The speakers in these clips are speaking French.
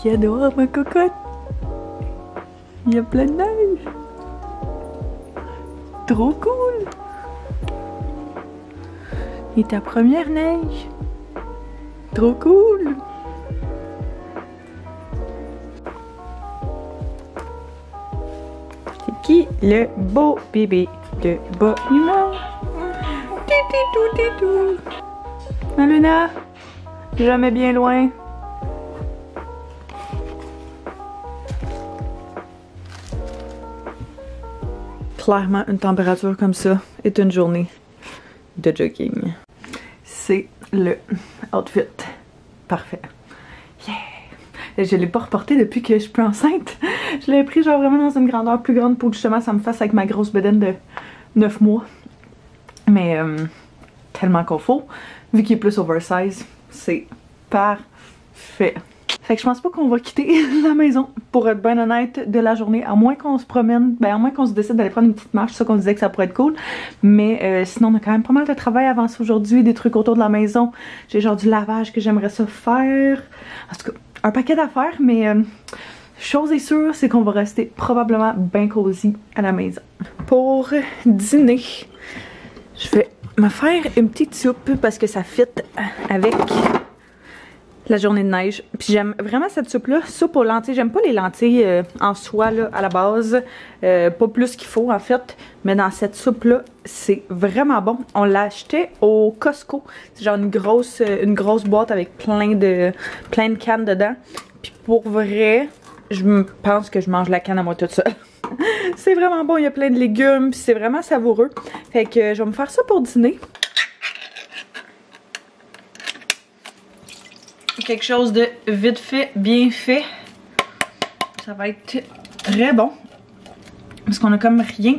qu'il y a dehors, ma cocotte? Il y a plein de neige. Trop cool. Et ta première neige. Trop cool. C'est qui le beau bébé de bonne humeur? Titou. Hein, Luna? Jamais bien loin. Clairement, une température comme ça est une journée de jogging. C'est le outfit parfait. Yeah! Je l'ai pas reporté depuis que je suis plus enceinte. Je l'ai pris genre vraiment dans une grandeur plus grande pour que justement ça me fasse avec ma grosse bedaine de 9 mois. Mais tellement qu'on faut. Vu qu'il est plus oversize, c'est parfait. Fait que je pense pas qu'on va quitter la maison, pour être bien honnête, de la journée, à moins qu'on se promène, ben à moins qu'on se décide d'aller prendre une petite marche, c'est ça qu'on disait que ça pourrait être cool. Mais sinon on a quand même pas mal de travail à avancer aujourd'hui, des trucs autour de la maison. J'ai genre du lavage que j'aimerais ça faire. En tout cas, un paquet d'affaires, mais chose est sûre, c'est qu'on va rester probablement bien cosy à la maison. Pour dîner, je vais me faire une petite soupe parce que ça fit avec la journée de neige. Puis j'aime vraiment cette soupe-là, soupe aux lentilles. J'aime pas les lentilles en soi là, à la base, pas plus qu'il faut en fait. Mais dans cette soupe-là, c'est vraiment bon. On l'a acheté au Costco. C'est genre une grosse boîte avec plein de cannes dedans. Puis pour vrai, je pense que je mange la canne à moi toute seule. C'est vraiment bon, il y a plein de légumes, puis c'est vraiment savoureux. Fait que je vais me faire ça pour dîner. Quelque chose de vite fait, bien fait. Ça va être très bon. Parce qu'on a comme rien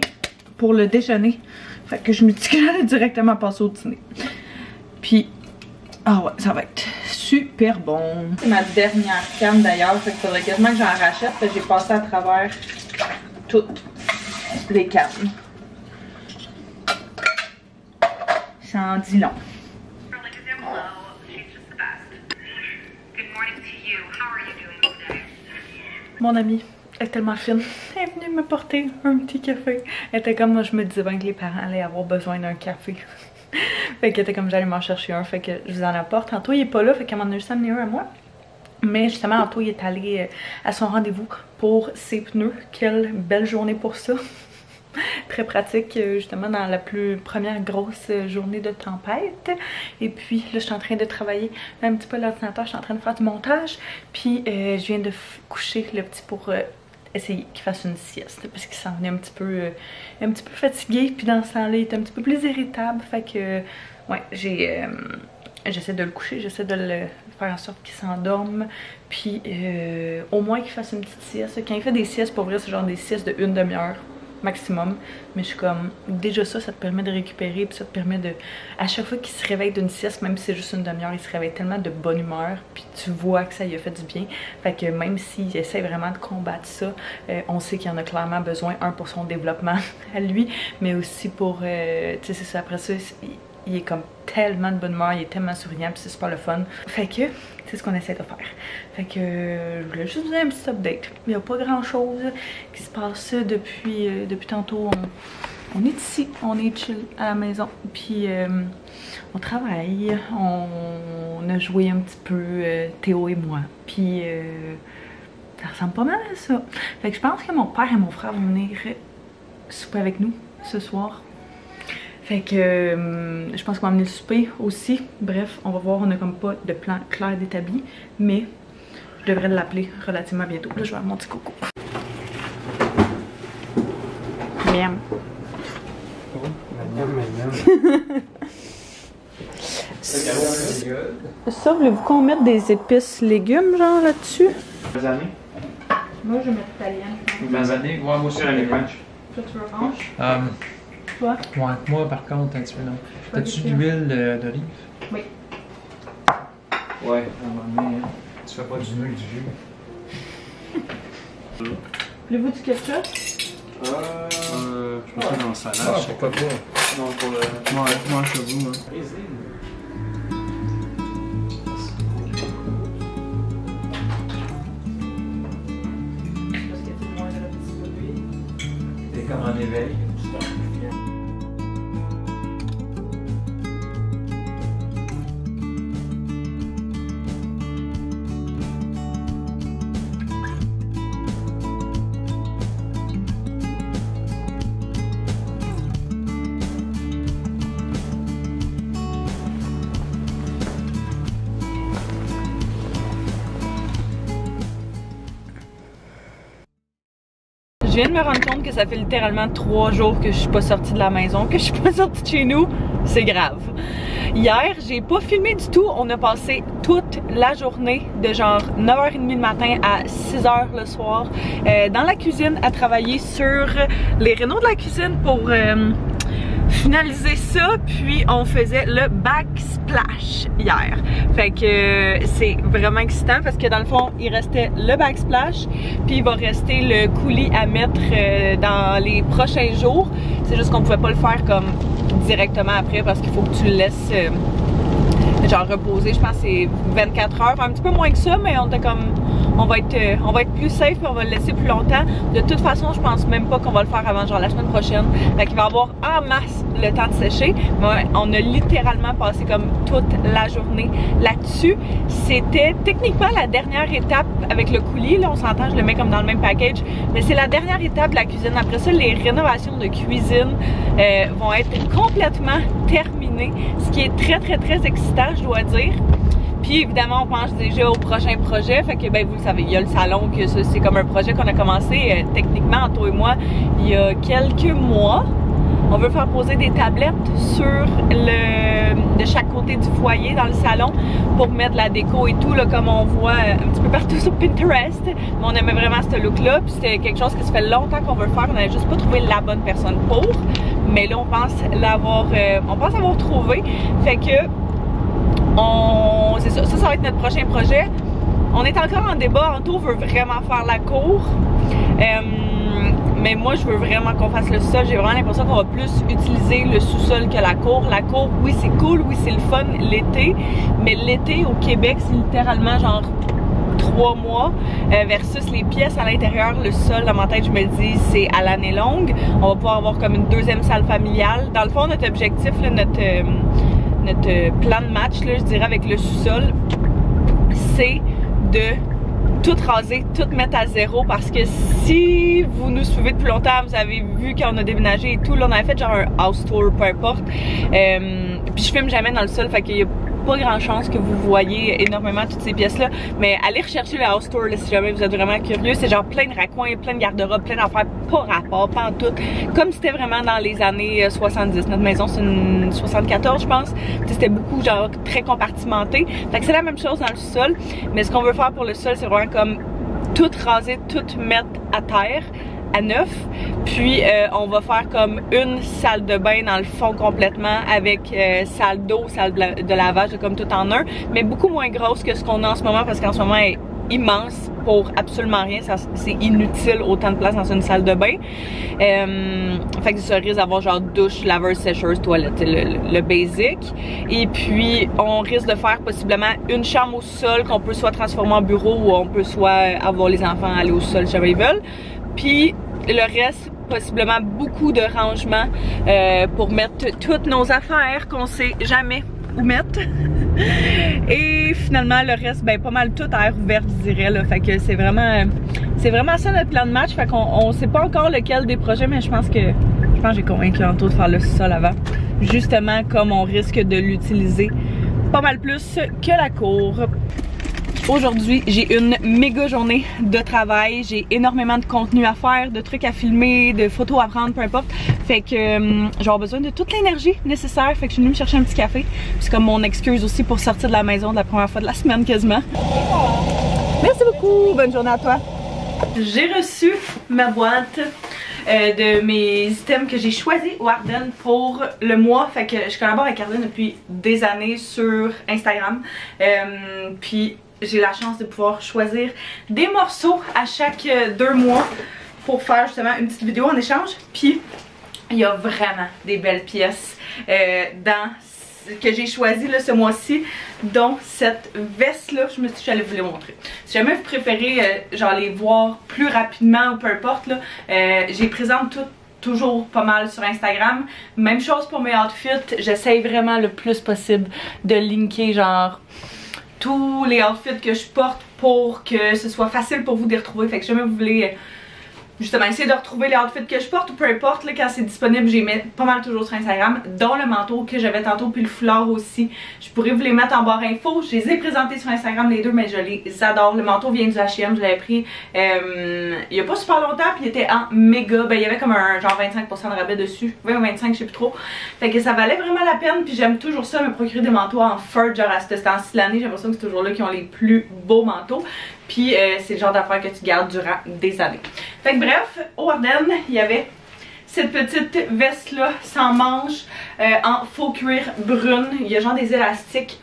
pour le déjeuner. Fait que je me dis que j'allais directement passer au dîner. Puis, ah ouais, ça va être super bon. C'est ma dernière canne d'ailleurs. Fait qu'il faudrait quasiment que j'en rachète. Parce que j'ai passé à travers toutes les cannes. Ça en dit long. Mon amie est tellement fine. Elle est venue me porter un petit café. Elle était comme, moi je me disais bien que les parents allaient avoir besoin d'un café. Fait qu'elle était comme, j'allais m'en chercher un. Fait que je vous en apporte. Anto il est pas là, fait qu'elle m'en a juste amené un à moi. Mais justement, Anto il est allé à son rendez-vous pour ses pneus. Quelle belle journée pour ça. Très pratique, justement dans la première grosse journée de tempête. Et puis là je suis en train de travailler un petit peu l'ordinateur, je suis en train de faire du montage. Puis je viens de coucher le petit pour essayer qu'il fasse une sieste. Parce qu'il s'en venait un petit peu fatigué. Puis dans ce temps-là il est un petit peu plus irritable. Fait que ouais, j'essaie de le coucher, j'essaie de le faire en sorte qu'il s'endorme. Puis au moins qu'il fasse une petite sieste. Quand il fait des siestes, pour vrai c'est genre des siestes de une demi-heure maximum, mais je suis comme, déjà ça te permet de récupérer, puis ça te permet de, à chaque fois qu'il se réveille d'une sieste, même si c'est juste une demi-heure, il se réveille tellement de bonne humeur, puis tu vois que ça lui a fait du bien. Fait que même s'il essaie vraiment de combattre ça, on sait qu'il en a clairement besoin, pour son développement à lui, mais aussi pour, tu sais c'est ça, après ça, il est comme tellement de bonne humeur, il est tellement souriant, puis c'est super le fun. Fait que c'est ce qu'on essaie de faire. Fait que je voulais juste vous donner un petit update. Il n'y a pas grand chose qui se passe depuis tantôt. On est ici, on est chill à la maison. Puis on travaille, on a joué un petit peu, Théo et moi. Puis ça ressemble pas mal à ça. Fait que je pense que mon père et mon frère vont venir souper avec nous ce soir. Fait que je pense qu'on va amener le souper aussi. Bref, on va voir, on a comme pas de plan clair d'établi. Mais je devrais l'appeler relativement bientôt. Là, je vais avoir mon petit coco. Miam. Oh, miam. Ça, voulez-vous qu'on mette des épices légumes genre là-dessus? Lasagne? Moi, je vais mettre italien. Lasagne? Ouais, moi aussi, j'en ai crunch. Toi, tu veux range? Toi? Ouais, moi par contre, un petit peu non. T'as-tu de l'huile d'olive? Oui. Ouais, à un moment donné, hein. Tu fais pas du nœud du jus. Voulez-vous du ketchup? Je pense que dans la salade. Ah, pourquoi pas? Non, pour le. Moi, je t'avoue, hein. comme en éveil. Je viens de me rendre compte que ça fait littéralement 3 jours que je suis pas sortie de la maison, que je suis pas sortie de chez nous. C'est grave. Hier, j'ai pas filmé du tout. On a passé toute la journée de genre 9h30 le matin à 6h le soir dans la cuisine à travailler sur les rénaux de la cuisine pour finaliser ça, puis on faisait le backsplash hier. Fait que c'est vraiment excitant parce que dans le fond, il restait le backsplash, puis il va rester le coulis à mettre dans les prochains jours. C'est juste qu'on pouvait pas le faire comme directement après parce qu'il faut que tu le laisses genre reposer. Je pense que c'est 24 heures, un petit peu moins que ça, mais on était comme on va être plus safe et on va le laisser plus longtemps. De toute façon, je pense même pas qu'on va le faire avant genre la semaine prochaine. Fait qu'il va avoir en masse le temps de sécher. Mais on a littéralement passé comme toute la journée là-dessus. C'était techniquement la dernière étape avec le coulis. Là, on s'entend, je le mets comme dans le même package. Mais c'est la dernière étape de la cuisine. Après ça, les rénovations de cuisine vont être complètement terminées. Ce qui est très excitant, je dois dire. Puis évidemment, on pense déjà au prochain projet. Fait que ben vous le savez, il y a le salon, que c'est comme un projet qu'on a commencé techniquement, toi et moi, il y a quelques mois. On veut faire poser des tablettes sur de chaque côté du foyer dans le salon pour mettre la déco et tout, là, comme on voit un petit peu partout sur Pinterest. Mais on aimait vraiment ce look-là. Puis c'était quelque chose qui se fait longtemps qu'on veut faire. On n'avait juste pas trouvé la bonne personne pour. Mais là, on pense l'avoir trouvé. Fait que c'est ça, ça va être notre prochain projet. On est encore en débat. Anto veut vraiment faire la cour. Mais moi, je veux vraiment qu'on fasse le sol. J'ai vraiment l'impression qu'on va plus utiliser le sous-sol que la cour. La cour, oui, c'est cool, oui, c'est le fun l'été. Mais l'été au Québec, c'est littéralement genre 3 mois versus les pièces à l'intérieur, le sol, dans ma tête, je me dis, c'est à l'année longue. On va pouvoir avoir comme une deuxième salle familiale. Dans le fond, notre objectif, là, notre plan de match, là, je dirais, avec le sous-sol, c'est de tout raser, tout mettre à zéro, parce que si vous nous suivez depuis longtemps, vous avez vu quand on a déménagé et tout, là on avait fait genre un house tour, peu importe, puis je filme jamais dans le sol, fait qu'il y a pas grand chance que vous voyez énormément toutes ces pièces là, mais allez rechercher le house tour là, si jamais vous êtes vraiment curieux. C'est genre plein de raccoins, plein de garde-robes, plein d'affaires pas rapport, pas en tout, comme c'était vraiment dans les années 70. Notre maison c'est une 74 je pense, c'était beaucoup genre très compartimenté, fait que c'est la même chose dans le sol, mais ce qu'on veut faire pour le sol c'est vraiment comme tout raser, tout mettre à terre à neuf, puis on va faire comme une salle de bain dans le fond complètement avec salle d'eau, salle de lavage, comme tout en un, mais beaucoup moins grosse que ce qu'on a en ce moment, parce qu'en ce moment elle est immense pour absolument rien, c'est inutile autant de place dans une salle de bain. Fait que ça risque d'avoir genre douche, laveur, sécheuse, toilette, le basic. Et puis on risque de faire possiblement une chambre au sol qu'on peut soit transformer en bureau, ou on peut soit avoir les enfants aller au sol si jamais ils veulent. Puis le reste, possiblement beaucoup de rangements pour mettre toutes nos affaires qu'on sait jamais où mettre. Et finalement le reste, ben pas mal tout à air ouvert, je dirais là. Fait que c'est vraiment ça notre plan de match. Fait qu'on sait pas encore lequel des projets, mais je pense que j'ai convaincu Anto de faire le sol avant. Justement comme on risque de l'utiliser pas mal plus que la cour. Aujourd'hui, j'ai une méga journée de travail. J'ai énormément de contenu à faire, de trucs à filmer, de photos à prendre, peu importe. Fait que j'ai besoin de toute l'énergie nécessaire. Fait que je suis venue me chercher un petit café. C'est comme mon excuse aussi pour sortir de la maison de la première fois de la semaine quasiment. Merci beaucoup. Bonne journée à toi. J'ai reçu ma boîte de mes items que j'ai choisi au Ardennes pour le mois. Fait que je collabore avec Ardennes depuis des années sur Instagram. Puis j'ai la chance de pouvoir choisir des morceaux à chaque 2 mois pour faire justement une petite vidéo en échange. Puis il y a vraiment des belles pièces que j'ai choisi là, ce mois-ci, dont cette veste là. Je me suis dit j'allais vous les montrer. Si jamais vous préférez genre les voir plus rapidement ou peu importe là, j'ai présente toujours pas mal sur Instagram. Même chose pour mes outfits, j'essaye vraiment le plus possible de linker genre tous les outfits que je porte pour que ce soit facile pour vous de les retrouver. Fait que si jamais vous voulez justement essayer de retrouver les outfits que je porte ou peu importe, là, quand c'est disponible, je les mets pas mal toujours sur Instagram, dont le manteau que j'avais tantôt puis le foulard aussi. Je pourrais vous les mettre en barre info. Je les ai présentés sur Instagram les deux, mais je les adore. Le manteau vient du H&M, je l'avais pris il y a pas super longtemps puis il était en méga, ben il y avait comme un genre 25% de rabais dessus, 20 ou 25 je sais plus trop. Fait que ça valait vraiment la peine puis j'aime toujours ça, me procurer des manteaux en fur genre à ce temps-ci de l'année. J'ai l'impression que c'est toujours là qui ont les plus beaux manteaux. Puis c'est le genre d'affaires que tu gardes durant des années. Fait que bref, au Ardennes, il y avait cette petite veste là sans manches en faux cuir brune. Il y a genre des élastiques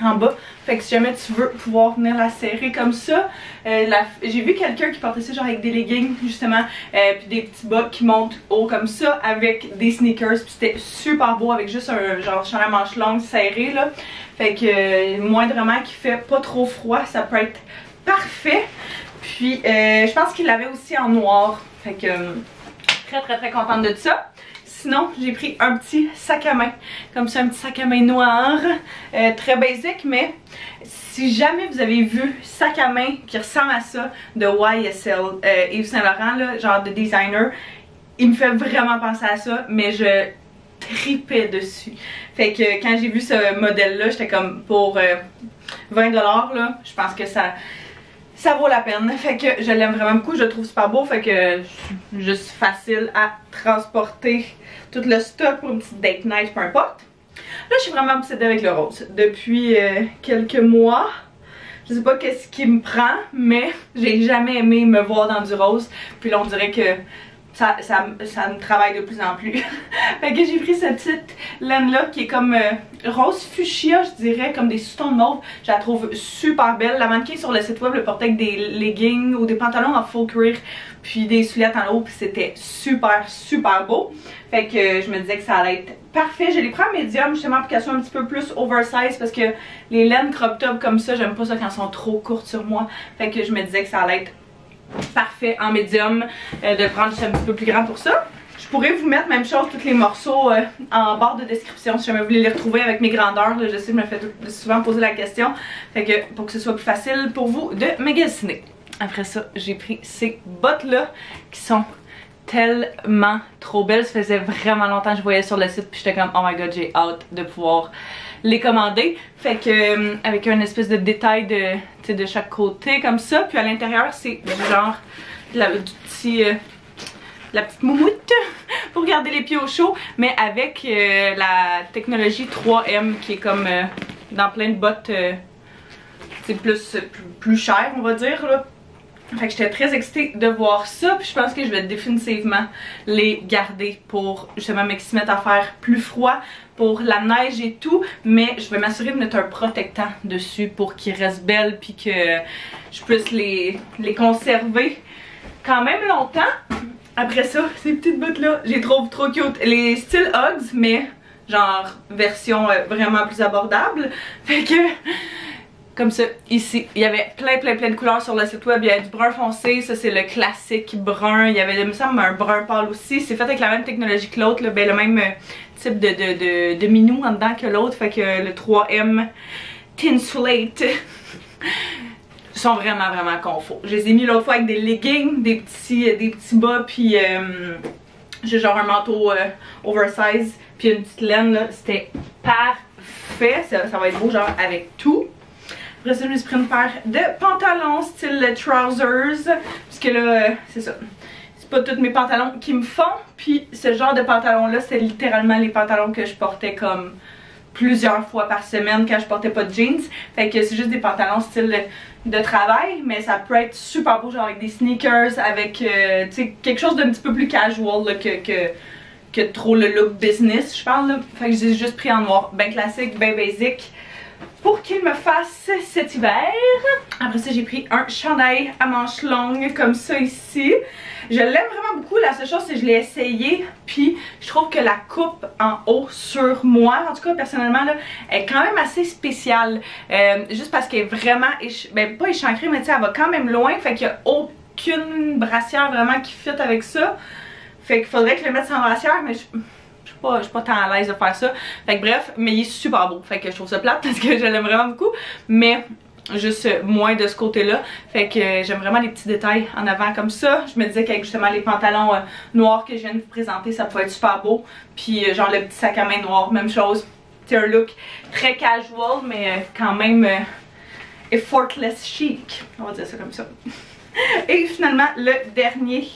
en bas. Fait que si jamais tu veux pouvoir venir la serrer comme ça, j'ai vu quelqu'un qui portait ça genre avec des leggings justement, puis des petits bas qui montent haut comme ça avec des sneakers. Puis c'était super beau avec juste un genre chandail à manches longues serré là. Fait que moindrement qu'il fait pas trop froid, ça peut être parfait. Puis je pense qu'il l'avait aussi en noir. Fait que très contente de ça. Sinon, j'ai pris un petit sac à main. Comme ça, un petit sac à main noir. Très basic, mais si jamais vous avez vu sac à main qui ressemble à ça de YSL, Yves Saint Laurent, là, genre de designer, il me fait vraiment penser à ça, mais je tripais dessus. Fait que quand j'ai vu ce modèle-là, j'étais comme pour 20$ là, je pense que ça vaut la peine. Fait que je l'aime vraiment beaucoup, je le trouve super beau, fait que juste facile à transporter tout le stock pour une petite date night, peu importe. Là, je suis vraiment obsédée avec le rose depuis quelques mois. Je sais pas qu'est-ce qui me prend, mais j'ai jamais aimé me voir dans du rose. Puis là, on dirait que ça me travaille de plus en plus. Fait que j'ai pris cette petite laine là qui est comme rose fuchsia, je dirais, comme des sous-tons de mauve. Je la trouve super belle. La mannequin sur le site web le portait avec des leggings ou des pantalons en faux cuir, puis des souliers en haut, puis c'était super beau. Fait que je me disais que ça allait être parfait. Je les prends en médium justement pour qu'elles soient un petit peu plus oversize, parce que les laines crop top comme ça, j'aime pas ça quand elles sont trop courtes sur moi. Fait que je me disais que ça allait être parfait en médium, de prendre juste un petit peu plus grand pour ça. Je pourrais vous mettre même chose tous les morceaux en barre de description si jamais vous voulez les retrouver avec mes grandeurs. Là, je sais que je me fais souvent poser la question, fait que pour que ce soit plus facile pour vous de magasiner. Après ça, j'ai pris ces bottes là qui sont tellement trop belles. Ça faisait vraiment longtemps que je voyais sur le site puis j'étais comme oh my god, j'ai hâte de pouvoir les commander. Fait que avec un espèce de détail de chaque côté comme ça, puis à l'intérieur c'est genre la petite moumoute pour garder les pieds au chaud, mais avec la technologie 3M qui est comme dans plein de bottes, c'est plus cher on va dire là. Fait que j'étais très excitée de voir ça, puis je pense que je vais définitivement les garder pour justement mais qu'ils se mettent à faire plus froid pour la neige et tout, mais je vais m'assurer de mettre un protectant dessus pour qu'ils restent belles puis que je puisse les conserver quand même longtemps. Après ça, ces petites bottes là, je les trouve trop cute. Les styles Uggs, mais genre version vraiment plus abordable. Fait que comme ça, ici, il y avait plein de couleurs sur le site web. Il y avait du brun foncé, ça c'est le classique brun. Il y avait, il me semble, un brun pâle aussi. C'est fait avec la même technologie que l'autre, ben, le même type de minou en dedans que l'autre. Fait que le 3M Tinsulate sont vraiment confort. Je les ai mis l'autre fois avec des leggings, des petits bas, puis j'ai genre un manteau oversize, puis une petite laine là. C'était parfait. Ça va être beau genre avec tout. Après ça, je me suis pris une paire de pantalons style trousers, puisque là, c'est ça. C'est pas tous mes pantalons qui me font, puis ce genre de pantalons là, c'est littéralement les pantalons que je portais comme plusieurs fois par semaine quand je portais pas de jeans. Fait que c'est juste des pantalons style de travail, mais ça peut être super beau genre avec des sneakers, avec tu sais, quelque chose d'un petit peu plus casual là, que trop le look business, je parle là. Fait que j'ai juste pris en noir, ben classique, ben basic, pour qu'il me fasse cet hiver. Après ça, j'ai pris un chandail à manches longues comme ça ici. Je l'aime vraiment beaucoup. La seule chose, c'est que je l'ai essayé, puis je trouve que la coupe en haut sur moi, en tout cas personnellement là, est quand même assez spéciale. Juste parce qu'elle est vraiment, ben pas échancrée, mais tu sais, elle va quand même loin. Fait qu'il n'y a aucune brassière vraiment qui fit avec ça. Fait qu'il faudrait que je le mette sans brassière, mais je suis pas tant à l'aise de faire ça. Fait que bref, mais il est super beau. Fait que je trouve ça plate parce que je l'aime vraiment beaucoup. Mais juste moins de ce côté-là. Fait que j'aime vraiment les petits détails en avant comme ça. Je me disais qu'avec justement les pantalons noirs que je viens de vous présenter, ça pourrait être super beau. Puis genre le petit sac à main noir, même chose. C'est un look très casual, mais quand même effortless chic. On va dire ça comme ça. Et finalement, le dernier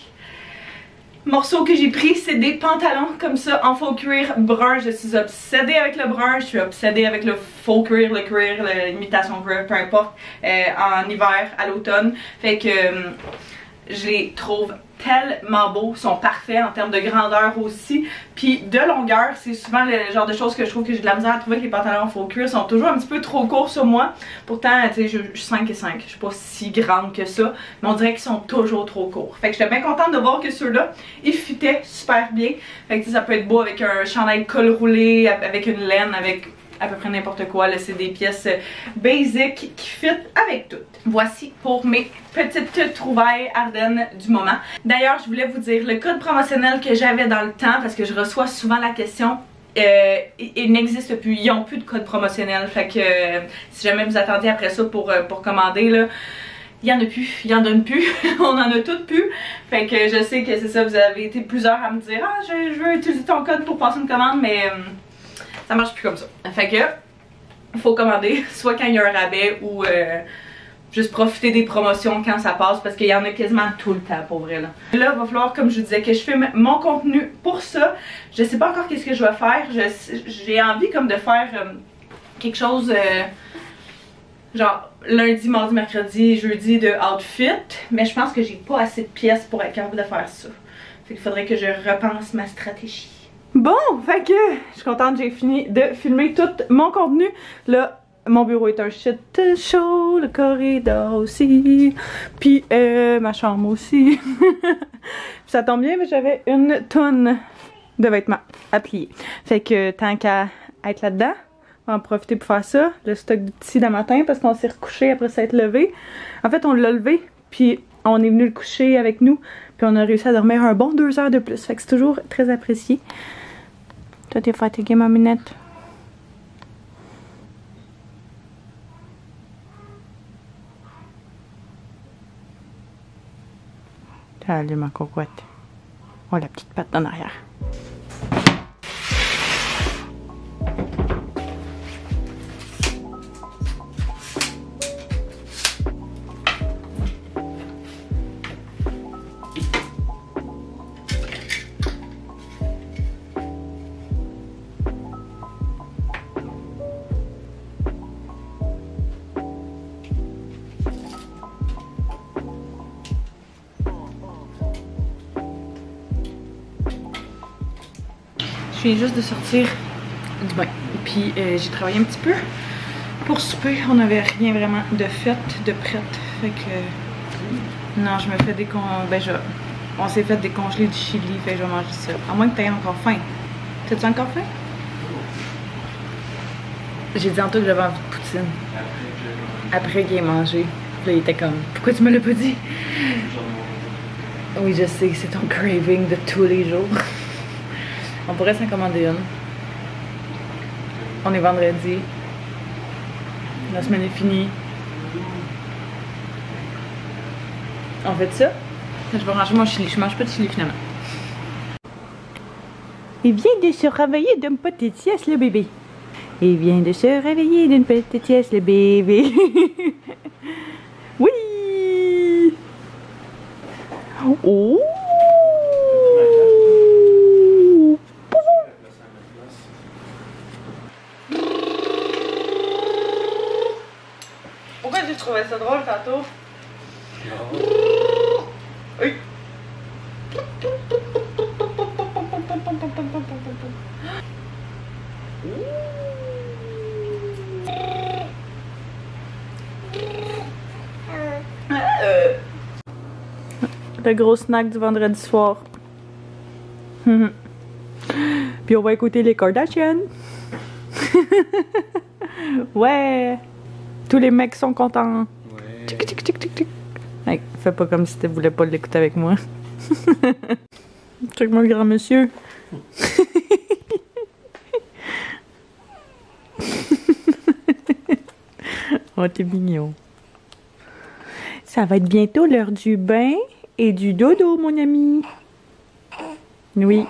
morceau que j'ai pris, c'est des pantalons comme ça en faux cuir brun. Je suis obsédée avec le brun, je suis obsédée avec le faux cuir, l'imitation cuir, peu importe, en hiver, à l'automne. Fait que je les trouve tellement beaux, sont parfaits en termes de grandeur aussi, puis de longueur. C'est souvent le genre de choses que je trouve que j'ai de la misère à trouver, que les pantalons en faux cuir sont toujours un petit peu trop courts sur moi. Pourtant, tu sais, je suis 5 et 5, je suis pas si grande que ça, mais on dirait qu'ils sont toujours trop courts. Fait que j'étais bien contente de voir que ceux-là, ils fitaient super bien. Fait que ça peut être beau avec un chandail col roulé, avec une laine, avec à peu près n'importe quoi. C'est des pièces basic qui fit avec tout. Voici pour mes petites trouvailles Ardennes du moment. D'ailleurs, je voulais vous dire le code promotionnel que j'avais dans le temps, parce que je reçois souvent la question. Il n'existe plus, ils n'ont plus de code promotionnel. Fait que si jamais vous attendiez après ça pour commander, là, il n'y en a plus, il n'y en donne plus, on en a toutes plus. Fait que je sais que c'est ça, vous avez été plusieurs à me dire ah, je veux utiliser ton code pour passer une commande, mais ça marche plus comme ça. Fait que il faut commander soit quand il y a un rabais ou juste profiter des promotions quand ça passe, parce qu'il y en a quasiment tout le temps pour vrai là. Là, il va falloir, comme je vous disais, que je filme mon contenu pour ça. Je sais pas encore qu'est-ce que je vais faire. J'ai envie comme de faire quelque chose genre lundi, mardi, mercredi, jeudi de outfit, mais je pense que j'ai pas assez de pièces pour être capable de faire ça. Fait qu'il faudrait que je repense ma stratégie. Bon, fait que je suis contente, j'ai fini de filmer tout mon contenu. Là, mon bureau est un shit show, le corridor aussi, puis ma chambre aussi. Ça tombe bien, mais j'avais une tonne de vêtements à plier. Fait que tant qu'à être là-dedans, on va en profiter pour faire ça. Le stock du petit d'un matin parce qu'on s'est recouché après s'être levé. En fait, on l'a levé, puis on est venu le coucher avec nous, puis on a réussi à dormir un bon 2 heures de plus. Fait que c'est toujours très apprécié. Toi, t'es fatiguée, ma minette? Salut, ma cocotte. Oh, la petite patte en arrière. Je viens juste de sortir du bain. Puis j'ai travaillé un petit peu pour souper. On n'avait rien vraiment de fait, de prête. Fait que non, je me fais on s'est fait décongeler du chili. Fait que je vais manger ça. À moins que tu aies encore faim. T'as-tu encore faim? J'ai dit en tout que j'avais envie de poutine. Après qu'il ait mangé. Puis là, il était comme, pourquoi tu me l'as pas dit? Oui, je sais, c'est ton craving de tous les jours. On pourrait s'en commander une. On est vendredi. La semaine est finie. On fait ça. Je vais ranger mon chili. Je mange pas de chili finalement. Il vient de se réveiller d'une petite sieste, le bébé. Il vient de se réveiller d'une petite sieste, le bébé. Oui! Oh! Pourquoi tu trouvais ça drôle tantôt? Oui. Le gros snack du vendredi soir. Puis on va écouter les Kardashians. Ouais. Tous les mecs sont contents. Ouais. Tchic, tchic, tchic, tchic, tchic. Hey, fais pas comme si tu voulais pas l'écouter avec moi. Check-moi le grand monsieur. Oh, t'es mignon. Ça va être bientôt l'heure du bain et du dodo, mon ami. Oui.